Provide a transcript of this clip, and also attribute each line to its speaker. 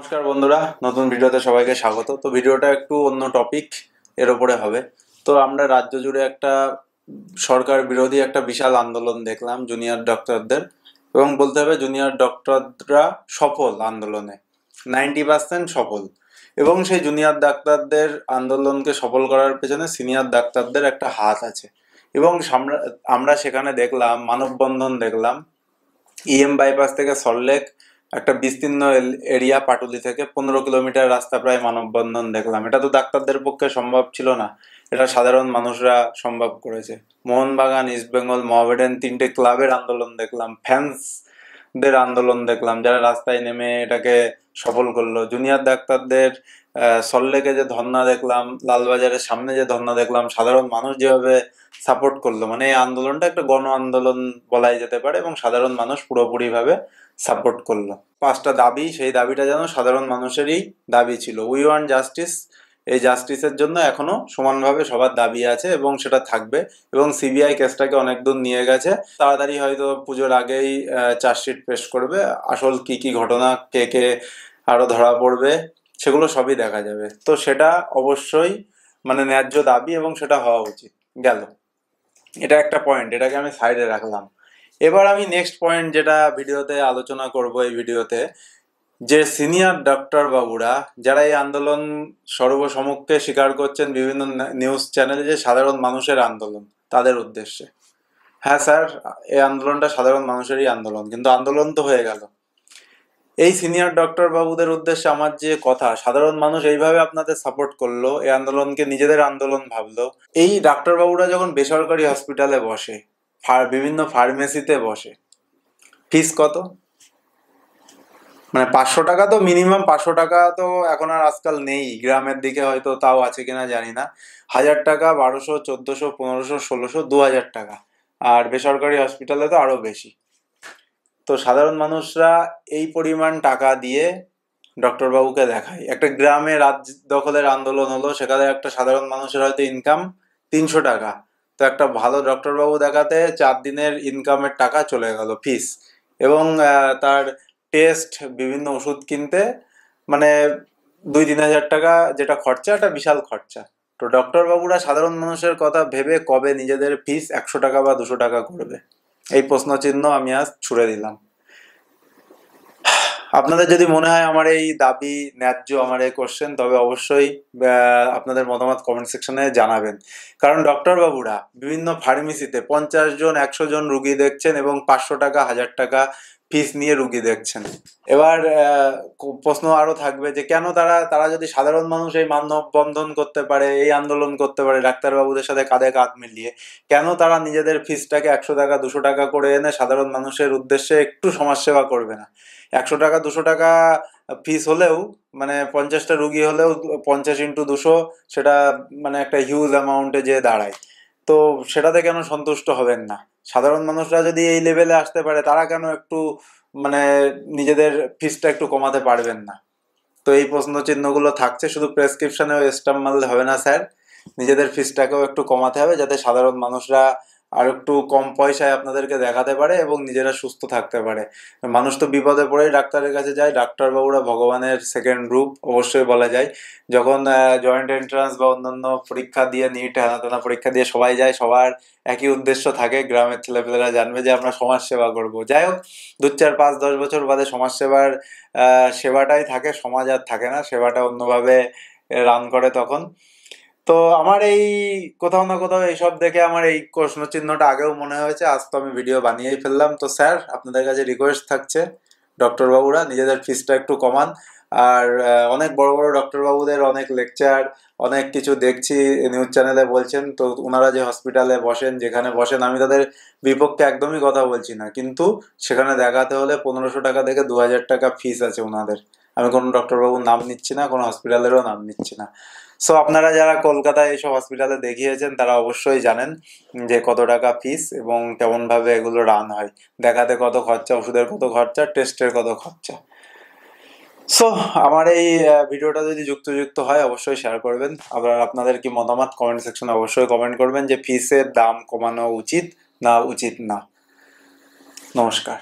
Speaker 1: নমস্কার বন্ধুরা, নতুন ভিডিওতে সবাইকে স্বাগত। তো ভিডিওটা একটু অন্য টপিক এর উপরে হবে। তো আমরা রাজ্য জুড়ে একটা সরকার বিরোধী একটা বিশাল আন্দোলন দেখলাম জুনিয়র ডক্টরদের, এবং বলতে হবে জুনিয়র ডক্টররা সফল আন্দোলনে 90% সফল। এবং সেই জুনিয়র ডাক্তারদের আন্দোলনকে সফল করার পেছনে সিনিয়র ডাক্তারদের একটা হাত আছে। এবং আমরা সেখানে দেখলাম মানববন্ধন দেখলাম বাইপাস থেকে সল্টলেক, একটা বিস্তীর্ণ এরিয়া পাটুলি থেকে 15 কিলোমিটার রাস্তা প্রায় মানববন্ধন দেখলাম। এটা তো ডাক্তারদের পক্ষে সম্ভব ছিল না, এটা সাধারণ মানুষরা সম্ভব করেছে। মোহনবাগান, ইস্ট বেঙ্গল, মোহামেডান, 3টে ক্লাবের আন্দোলন দেখলাম, ফ্যান্সদের আন্দোলন দেখলাম, যারা রাস্তায় নেমে এটাকে সফল করলো। জুনিয়র ডাক্তারদের সল্টলেকে যে ধর্না দেখলাম, লালবাজারের সামনে যে ধর্না দেখলাম, সাধারণ মানুষ যেভাবে সাপোর্ট করলো, মানে এই আন্দোলনটা একটা গণ আন্দোলন বলাই যেতে পারে, এবং সাধারণ মানুষ পুরোপুরিভাবে সাপোর্ট করলো। 5টা দাবি, সেই দাবিটা যেন সাধারণ মানুষেরই দাবি ছিল। We want justice. এই জাস্টিসের জন্য এখনো সমানভাবে সবার দাবি আছে এবং সেটা থাকবে। এবং সিবিআই কেসটাকে অনেক দূর নিয়ে গেছে, তাড়াতাড়ি হয়তো পুজোর আগেই চার্জশিট পেশ করবে। আসল কি কি ঘটনা, কে কে আরো ধরা পড়বে, সেগুলো সবই দেখা যাবে। তো সেটা অবশ্যই মানে ন্যায্য দাবি এবং সেটা হওয়া উচিত। গেল, এটা একটা পয়েন্ট, এটাকে আমি সাইডে রাখলাম। এবার আমি নেক্সট পয়েন্ট যেটা ভিডিওতে আলোচনা করব, এই ভিডিওতে যে সিনিয়র ডক্টর বাবুরা যারা এই আন্দোলন সর্বসমক্ষে স্বীকার করছেন বিভিন্ন নিউজ চ্যানেলে যে সাধারণ মানুষের আন্দোলন, তাদের উদ্দেশ্যে, হ্যাঁ স্যার, এই আন্দোলনটা সাধারণ মানুষেরই আন্দোলন, কিন্তু আন্দোলন তো হয়ে গেল। এই সিনিয়র ডক্টর বাবুদের উদ্দেশ্যে আমার যে কথা, সাধারণ মানুষ এইভাবে আপনাদের সাপোর্ট করলো, এই আন্দোলনকে নিজেদের আন্দোলন ভাবলো। এই ডাক্তার বাবুরা যখন বেসরকারি হসপিটালে বসে, বিভিন্ন ফার্মেসিতে বসে, ফিস কত? মানে 500 টাকা তো মিনিমাম। 500 টাকা তো এখন আর আজকাল নেই, গ্রামের দিকে হয়তো তাও আছে কিনা জানি না। 1000 টাকা, 1200, 1400, 1500, 1600, 2000 টাকা। আর বেসরকারি হসপিটালে তো আরো বেশি। তো সাধারণ মানুষরা এই পরিমাণ টাকা দিয়ে ডক্টর বাবুকে দেখায়। একটা গ্রামে রাত দখলের আন্দোলন হলো, সেখানে একটা সাধারণ মানুষের হয়তো ইনকাম 300 টাকা। তো একটা ভালো ডক্টর বাবু দেখাতে 4 দিনের ইনকামের টাকা চলে গেল ফিস, এবং তার টেস্ট, বিভিন্ন ওষুধ কিনতে মানে 2-3 হাজার টাকা যেটা খরচা, একটা বিশাল খরচা। তো ডক্টর বাবুরা সাধারণ মানুষের কথা ভেবে কবে নিজেদের ফিস 100 টাকা বা 200 টাকা করবে, এই প্রশ্নচিহ্ন আমি আজ ছুড়ে দিলাম। আপনাদের যদি মনে হয় আমার এই দাবি ন্যায্য, আমার এই কোশ্চেন, তবে অবশ্যই আপনাদের মতামত কমেন্ট সেকশনে জানাবেন। কারণ ডক্টর বাবুরা বিভিন্ন ফার্মেসিতে 50 জন 100 জন রুগী দেখছেন এবং 500 টাকা 1000 টাকা ফিস নিয়ে রুগী দেখছেন। এবার প্রশ্ন আরো থাকবে যে কেন তারা তারা যদি সাধারণ মানুষ এই মানববন্ধন করতে পারে, এই আন্দোলন করতে পারে ডাক্তারবাবুদের সাথে কাঁধে কাঁধ মিলিয়ে, কেন তারা নিজেদের ফিসটাকে 100 টাকা 200 টাকা করে এনে সাধারণ মানুষের উদ্দেশ্যে একটু সমাজসেবা করবে না? 100 টাকা 200 টাকা ফিস হলেও, মানে 50টা রুগী হলেও 50 × 200, সেটা মানে একটা হিউজ অ্যামাউন্টে যে দাঁড়ায়। তো সেটাতে কেন সন্তুষ্ট হবেন না? সাধারণ মানুষরা যদি এই লেভেলে আসতে পারে, তারা কেন একটু মানে নিজেদের ফিসটা একটু কমাতে পারবেন না? তো এই প্রশ্ন চিহ্নগুলো থাকছে। শুধু প্রেসক্রিপশনেও স্টাম্প মারলে হবে না স্যার, নিজেদের ফিসটাকেও একটু কমাতে হবে, যাতে সাধারণ মানুষরা আর একটু কম পয়সায় আপনাদেরকে দেখাতে পারে এবং নিজেরা সুস্থ থাকতে পারে। মানুষ তো বিপদে পড়েই ডাক্তারের কাছে যায়, ডাক্তারবাবুরা ভগবানের সেকেন্ড রূপ অবশ্যই বলা যায়। যখন জয়েন্ট এন্ট্রান্স বা অন্যান্য পরীক্ষা দিয়ে, নিট হেনা পরীক্ষা দিয়ে সবাই যায়, সবার একই উদ্দেশ্য থাকে, গ্রামের ছেলেপেলেরা জানবে যে আমরা সমাজ সেবা করবো। যাই হোক, 2, 4, 5, 10 বছর বাদে সমাজসেবার সেবাটাই থাকে, সমাজ আর থাকে না, সেবাটা অন্যভাবে রান করে তখন। তো আমার এই কোথাও না কোথাও এইসব দেখে আমার এই প্রশ্ন চিহ্নটা আগেও মনে হয়েছে, আজ তো আমি ভিডিও বানিয়েই ফেললাম। তো স্যার, আপনাদের কাছে রিকোয়েস্ট থাকছে, ডক্টর বাবুরা নিজেদের ফিসটা একটু কমান। আর অনেক বড় বড় ডক্টর বাবুদের অনেক লেকচার, অনেক কিছু দেখছি নিউজ চ্যানেলে বলছেন, তো ওনারা যে হসপিটালে বসেন, যেখানে বসেন, আমি তাদের বিপক্ষে একদমই কথা বলছি না, কিন্তু সেখানে দেখাতে হলে 1500 টাকা থেকে 2000 টাকা ফিস আছে ওনাদের। আমি কোনো ডক্টর বাবুর নাম নিচ্ছি না, কোনো হসপিটালেরও নাম নিচ্ছি না। সো আপনারা যারা কলকাতায় এইসব হসপিটালে দেখিয়েছেন, তারা অবশ্যই জানেন যে কত টাকা ফিস এবং কেমন ভাবে এগুলো রান হয়, দেখাতে কত খরচা, ওষুধের কত খরচা, টেস্টের কত খরচা। সো আমার এই ভিডিওটা যদি যুক্ত হয় অবশ্যই শেয়ার করবেন। আবার আপনাদের কি মতামত কমেন্ট সেকশনে অবশ্যই কমেন্ট করবেন যে ফিসের দাম কমানো উচিত না উচিত না। নমস্কার।